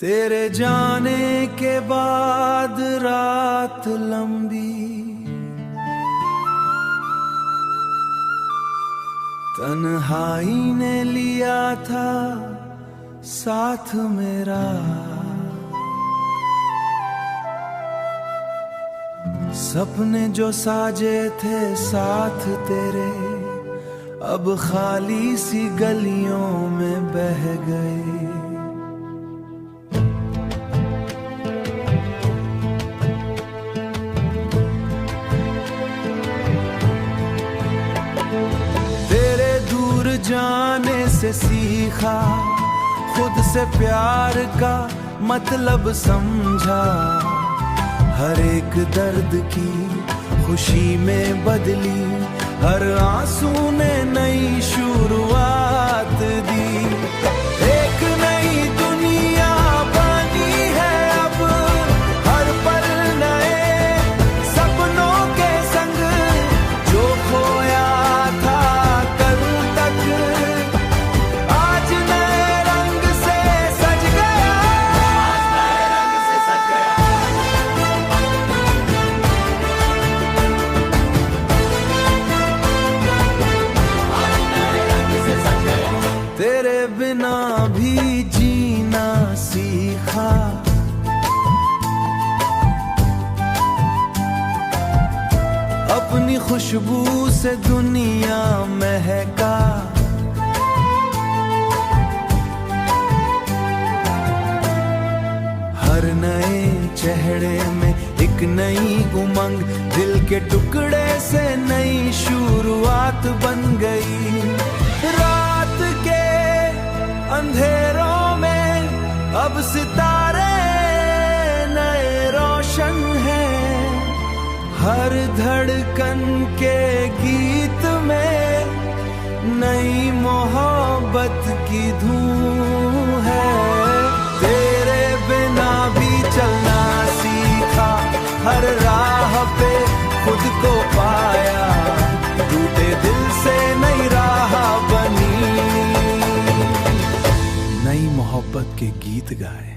तेरे जाने के बाद रात लंबी, तन्हाई ने लिया था साथ मेरा। सपने जो साजे थे साथ तेरे, अब खाली सी गलियों में बह गए। तेरे दूर जाने से सीखा, खुद से प्यार का मतलब समझा। हर एक दर्द की खुशी में बदली, हर आंसू ने नई शुरुआत दी। एक नई दुनिया बनी है अब, हर पल नए सपनों के संग। जो खोया था कल तक, आज नए रंग से सज गया। तेरे बिना भी जीना सीखा, अपनी खुशबू से दुनिया महका। हर नए चेहरे में एक नई उमंग, दिल के टुकड़े से नई शुरुआत बन गई। रात के अंधेरों में अब सितारे नए रोशन हैं। हर धड़कन के गीत में नई मोहब्बत की धूम है। तेरे बिना भी चलना सीखा, हर राह पे खुद को पाया। टूटे दिल से नई राह बनी, नई मोहब्बत के गीत गाए।